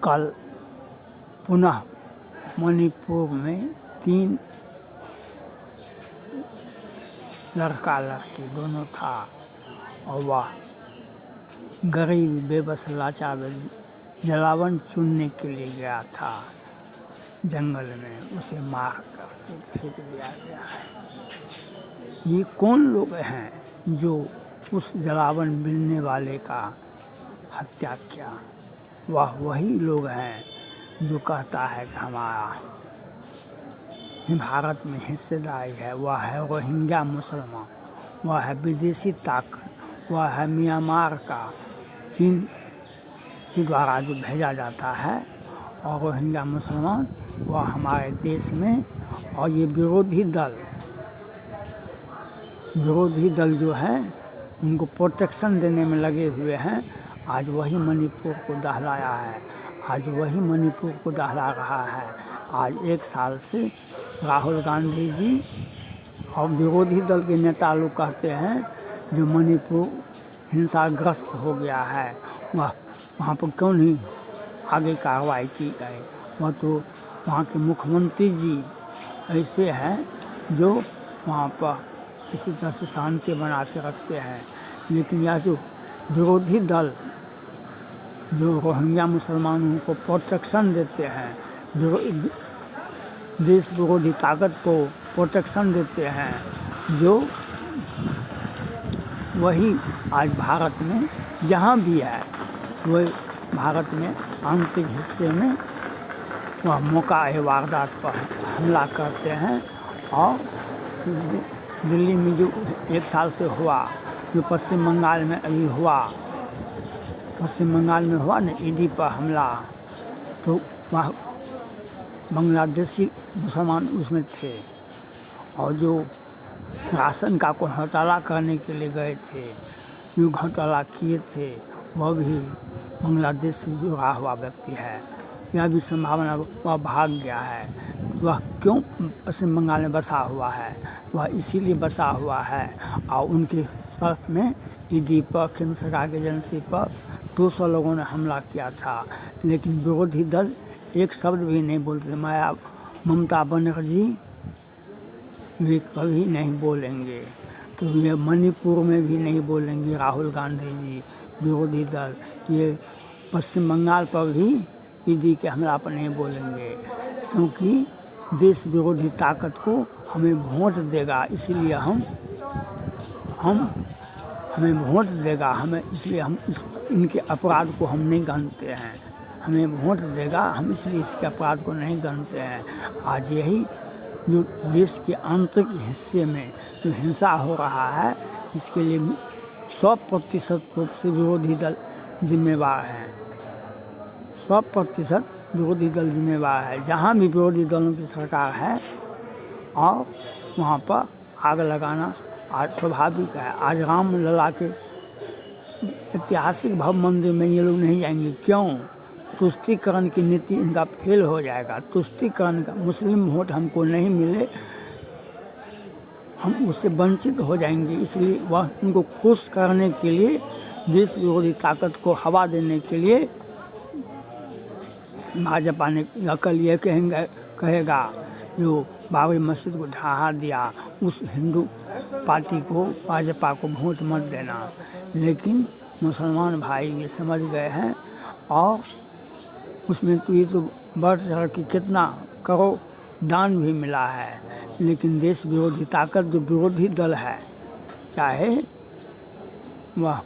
कल पुनः मणिपुर में 3 लड़का लड़की दोनों था और वह गरीब बेबस लाचार जलावन चुनने के लिए गया था जंगल में, उसे मार कर फेंक दिया गया है। ये कौन लोग हैं जो उस जलावन बिनने वाले का हत्या किया? वह वही लोग हैं जो कहता है कि हमारा भारत में हिस्सेदारी है। वह है रोहिंग्या मुसलमान, वह है विदेशी ताकत, वह है म्यांमार का चीन के द्वारा जो भेजा जाता है, और रोहिंग्या मुसलमान वह हमारे देश में, और ये विरोधी दल जो है उनको प्रोटेक्शन देने में लगे हुए हैं। आज वही मणिपुर को दहलाया है, आज वही मणिपुर को दहला रहा है। आज 1 साल से राहुल गांधी जी और विरोधी दल के नेता लोग कहते हैं जो मणिपुर हिंसाग्रस्त हो गया है, वहाँ पर क्यों नहीं आगे कार्रवाई की गई? वह तो वहाँ के मुख्यमंत्री जी ऐसे हैं जो वहाँ पर किसी तरह से शांति बना के रखते हैं। लेकिन यह जो विरोधी दल जो रोहिंग्या मुसलमानों को प्रोटेक्शन देते हैं, देश विरोधी ताकत को प्रोटेक्शन देते हैं, जो वही आज भारत में जहाँ भी है, वही भारत में आंतरिक हिस्से में वह मौका वारदात पर हमला करते हैं। और दिल्ली में जो 1 साल से हुआ, जो पश्चिम बंगाल में अभी हुआ, पश्चिम बंगाल में हुआ ना ईडी पर हमला, तो वह बांग्लादेशी मुसलमान उसमें थे, और जो राशन का कोई घोटाला करने के लिए गए थे, जो घोटाला किए थे, वह भी बांग्लादेश से जुड़ा हुआ व्यक्ति है। यह भी संभावना वह भाग गया है। वह क्यों पश्चिम बंगाल में बसा हुआ है? वह इसीलिए बसा हुआ है, और उनके तरफ में ईडी पर, केंद्र सरकार की एजेंसी पर 200 लोगों ने हमला किया था। लेकिन विरोधी दल एक शब्द भी नहीं बोलते। ममता बनर्जी वे कभी नहीं बोलेंगे, तो ये मणिपुर में भी नहीं बोलेंगे। राहुल गांधी जी, विरोधी दल, ये पश्चिम बंगाल पर भी ईडी के हमला पर नहीं बोलेंगे, क्योंकि देश विरोधी ताकत को हमें वोट देगा, इसलिए हमें वोट देगा, इसलिए हम इनके अपराध को हम नहीं गिनते हैं। हमें वोट देगा, हम इसलिए इसके अपराध को नहीं गिनते हैं। आज यही जो देश के आंतरिक हिस्से में जो हिंसा हो रहा है, इसके लिए 100% रूप से विरोधी दल जिम्मेवार है। 100% विरोधी दल जिम्मेवार है। जहाँ भी विरोधी दलों की सरकार है, और वहाँ पर आग लगाना आज स्वाभाविक है। आज रामलला के ऐतिहासिक भव्य मंदिर में ये लोग नहीं जाएंगे, क्यों? तुष्टीकरण की नीति इनका फेल हो जाएगा। तुष्टीकरण का, मुस्लिम वोट हमको नहीं मिले, हम उससे वंचित हो जाएंगे, इसलिए वह उनको खुश करने के लिए, देश विरोधी ताकत को हवा देने के लिए भाजपा ने कल ये कहेगा जो बाबरी मस्जिद को ढहा दिया, उस हिंदू पार्टी को, भाजपा को वोट मत देना। लेकिन मुसलमान भाई ये समझ गए हैं, और उसमें तो ये तो बढ़ चढ़ के कितना करोड़ दान भी मिला है। लेकिन देश विरोधी ताकत जो विरोधी दल है, चाहे वह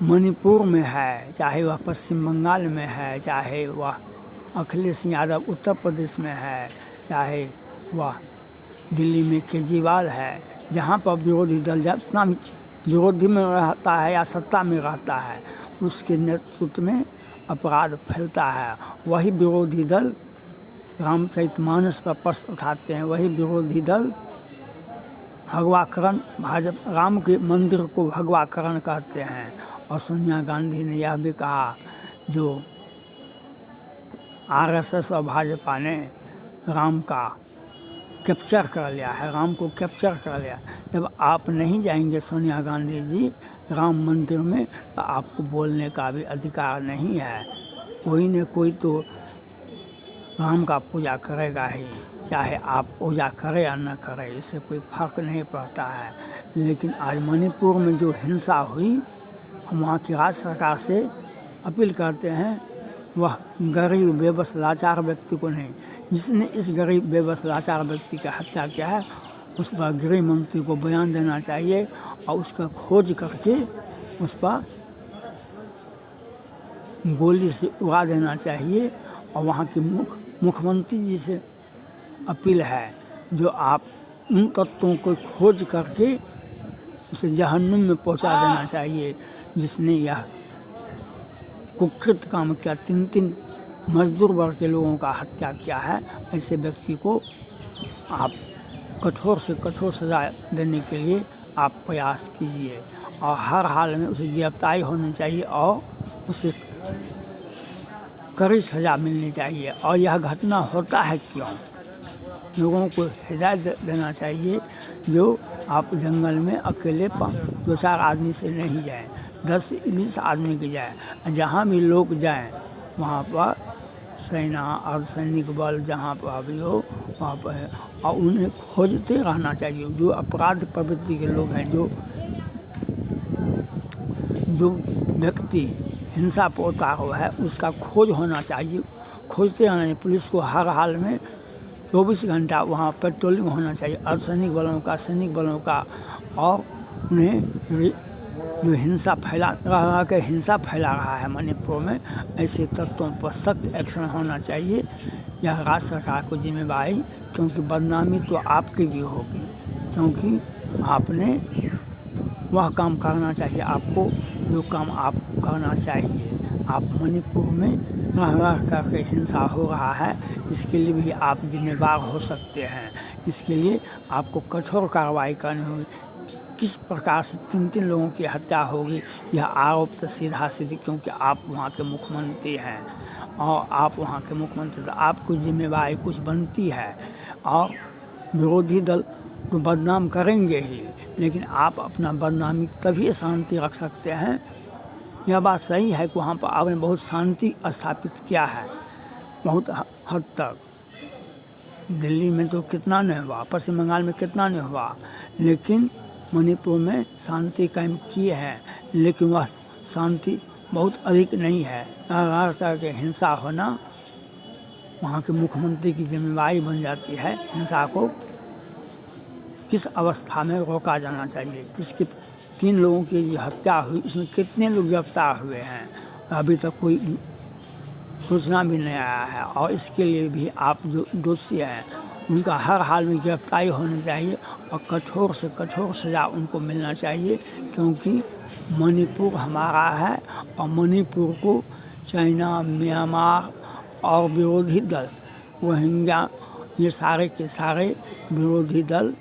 मणिपुर में है, चाहे वह पश्चिम बंगाल में है, चाहे वह अखिलेश यादव उत्तर प्रदेश में है, चाहे वह दिल्ली में केजरीवाल है, जहाँ पर विरोधी दल जितना भी विरोधी में रहता है या सत्ता में रहता है, उसके नेतृत्व में अपराध फैलता है। वही विरोधी दल रामचरितमानस पर प्रश्न उठाते हैं, वही विरोधी दल भगवाकरण, भाजपा राम के मंदिर को भगवाकरण कहते हैं। और सोनिया गांधी ने यह भी कहा, जो आरएसएस और भाजपा ने राम का कैप्चर कर लिया है, राम को कैप्चर कर लिया। जब आप नहीं जाएंगे सोनिया गांधी जी राम मंदिर में, तो आपको बोलने का भी अधिकार नहीं है। कोई न कोई तो राम का पूजा करेगा ही, चाहे आप पूजा करें या न करें, इससे कोई फर्क नहीं पड़ता है। लेकिन आज मणिपुर में जो हिंसा हुई, हम वहाँ की राज्य सरकार से अपील करते हैं, वह गरीब बेबस लाचार व्यक्ति को नहीं, जिसने इस गरीब बेबस लाचार व्यक्ति की हत्या किया है, उस पर गृह मंत्री को बयान देना चाहिए और उसका खोज करके उस पर गोली से उड़ा देना चाहिए। और वहाँ के मुख्यमंत्री जी से अपील है, जो आप उन तत्वों को खोज करके उसे जहन्नुम में पहुँचा देना चाहिए, जिसने यह कुकृत काम किया, 3 मजदूर वर्ग के लोगों का हत्या किया है। ऐसे व्यक्ति को आप कठोर से कठोर सजा देने के लिए आप प्रयास कीजिए और हर हाल में उसे गिरफ्तारी होनी चाहिए और उसे कड़ी सज़ा मिलनी चाहिए। और यह घटना होता है क्यों, लोगों को हिदायत देना चाहिए, जो आप जंगल में अकेले 2-4 आदमी से नहीं जाएं, 10 से 20 आदमी के जाएं। जहाँ भी लोग जाएं वहाँ पर सेना अर्धसैनिक बल जहाँ पर भी हो वहाँ पर, और उन्हें खोजते रहना चाहिए। जो अपराध प्रवृत्ति के लोग हैं, जो व्यक्ति हिंसा पर उतारा हुआ है, उसका खोज होना चाहिए, खोजते रहना चाहिए। पुलिस को हर हाल में 24 घंटा वहाँ पेट्रोलिंग होना चाहिए, अर्धसैनिक बलों का, सैनिक बलों का। और उन्हें जो हिंसा फैला रहा है मणिपुर में, ऐसे तत्वों पर सख्त एक्शन होना चाहिए। यह राज्य सरकार को जिम्मेवारी, क्योंकि बदनामी तो आपकी भी होगी, क्योंकि आपने वह काम करना चाहिए आपको जो काम आप करना चाहिए। आप मणिपुर में रह करके हिंसा हो रहा है, इसके लिए भी आप जिम्मेदार हो सकते हैं। इसके लिए आपको कठोर कार्रवाई करनी होगी। किस प्रकार से 3 लोगों की हत्या होगी, यह आरोप तो सीधा सीधी, क्योंकि आप वहाँ के मुख्यमंत्री हैं और आप वहाँ के मुख्यमंत्री, तो आपको जिम्मेवारी कुछ बनती है। और विरोधी दल तो बदनाम करेंगे ही, लेकिन आप अपना बदनामी तभी शांति रख सकते हैं। यह बात सही है कि वहाँ पर आपने बहुत शांति स्थापित किया है, बहुत हद तक। दिल्ली में तो कितना नहीं हुआ, पश्चिम बंगाल में कितना नहीं हुआ, लेकिन मणिपुर में शांति कायम किए हैं। लेकिन वह शांति बहुत अधिक नहीं है। हर तरह के हिंसा होना वहाँ के मुख्यमंत्री की जिम्मेदारी बन जाती है। हिंसा को किस अवस्था में रोका जाना चाहिए। इसके 3 लोगों की जो हत्या हुई, इसमें कितने लोग गिरफ्तार हुए हैं, अभी तक कोई सूचना भी नहीं आया है। और इसके लिए भी आप जो दोषी हैं उनका हर हाल में गिरफ्तारी होनी चाहिए और कठोर से कठोर सज़ा उनको मिलना चाहिए, क्योंकि मणिपुर हमारा है और मणिपुर को चाइना, म्यांमार और विरोधी दल, रोहिंग्या, ये सारे के सारे विरोधी दल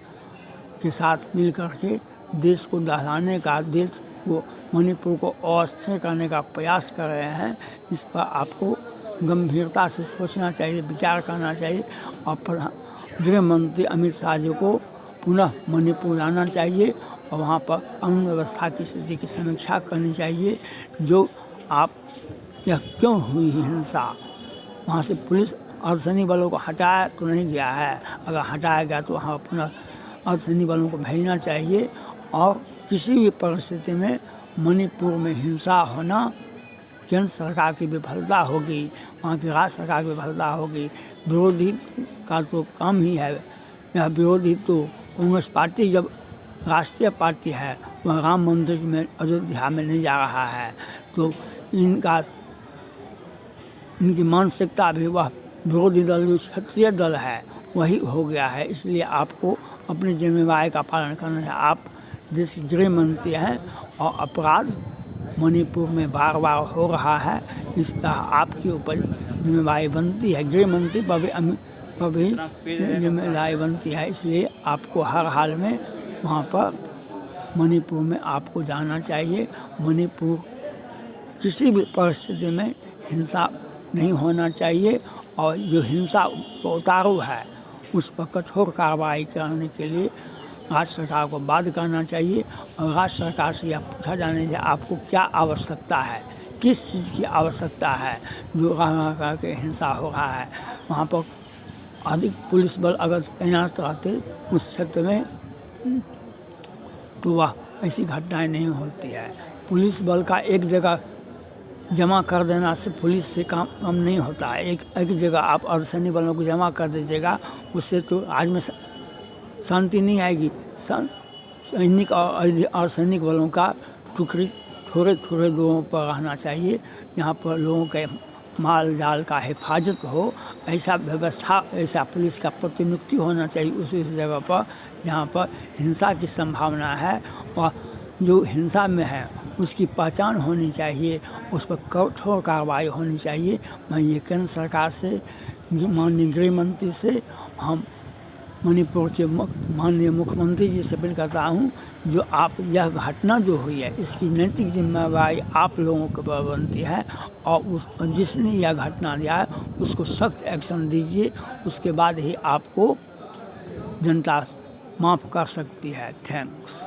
के साथ मिल करके देश को दहलाने का, देश को, मणिपुर को अस्थिर करने का प्रयास कर रहे हैं। इस पर आपको गंभीरता से सोचना चाहिए, विचार करना चाहिए और गृह मंत्री अमित शाह जी को पुनः मणिपुर जाना चाहिए और वहाँ पर कानून व्यवस्था की स्थिति की समीक्षा करनी चाहिए। जो आप यह क्यों हुई हिंसा, वहाँ से पुलिस अर्धसैनिक बलों को हटाया तो नहीं गया है, अगर हटाया गया तो वहाँ पुनः अर्धसैनिक बलों को भेजना चाहिए। और किसी भी परिस्थिति में मणिपुर में हिंसा होना केंद्र सरकार की विफलता होगी, वहाँ की राज्य सरकार की विफलता होगी। विरोधी का तो काम ही है, यह विरोधी तो कांग्रेस पार्टी जब राष्ट्रीय पार्टी है, वह राम मंदिर में अयोध्या में नहीं जा रहा है, तो इनकी मानसिकता भी वह विरोधी दल जो क्षेत्रीय दल है वही हो गया है। इसलिए आपको अपनी जिम्मेदारी का पालन करना है। आप देश के गृह मंत्री हैं और अपराध मणिपुर में बार बार हो रहा है, इसका आपके ऊपर जिम्मेदारी बनती है, गृह मंत्री पर भी जिम्मेदारी बनती है। इसलिए आपको हर हाल में वहाँ पर मणिपुर में आपको जाना चाहिए। मणिपुर किसी भी परिस्थिति में हिंसा नहीं होना चाहिए और जो हिंसा उतारू है उस पर कठोर कार्रवाई करने के लिए राज्य सरकार को बाध्य करना चाहिए और राज्य सरकार से यह पूछा जाना चाहिए आपको क्या आवश्यकता है, किस चीज़ की आवश्यकता है। जो करके हिंसा हो रहा है वहाँ पर अधिक पुलिस बल अगर तैनात रहते उस क्षेत्र में तो वह ऐसी घटनाएं नहीं होती है। पुलिस बल का एक जगह जमा कर देना से पुलिस से काम कम नहीं होता है। एक जगह आप अर्धसैनिक बलों को जमा कर दीजिएगा उससे तो आज में शांति नहीं आएगी। सैनिक और अर्धसैनिक बलों का टुकड़ी थोड़े थोड़े लोगों पर रहना चाहिए, यहाँ पर लोगों के माल जाल का हिफाजत हो, ऐसा व्यवस्था, ऐसा पुलिस का प्रतिनियुक्ति होना चाहिए उस जगह पर जहाँ पर हिंसा की संभावना है और जो हिंसा में है उसकी पहचान होनी चाहिए, उस पर कठोर कार्रवाई होनी चाहिए। मैं ये केंद्र सरकार से, माननीय गृह मंत्री से, हम मणिपुर के माननीय मुख्यमंत्री जी से अपील करता हूँ जो आप यह घटना जो हुई है इसकी नैतिक जिम्मेवारी आप लोगों को बनती है और जिसने यह घटना दिया है उसको सख्त एक्शन दीजिए, उसके बाद ही आपको जनता माफ़ कर सकती है। थैंक्स।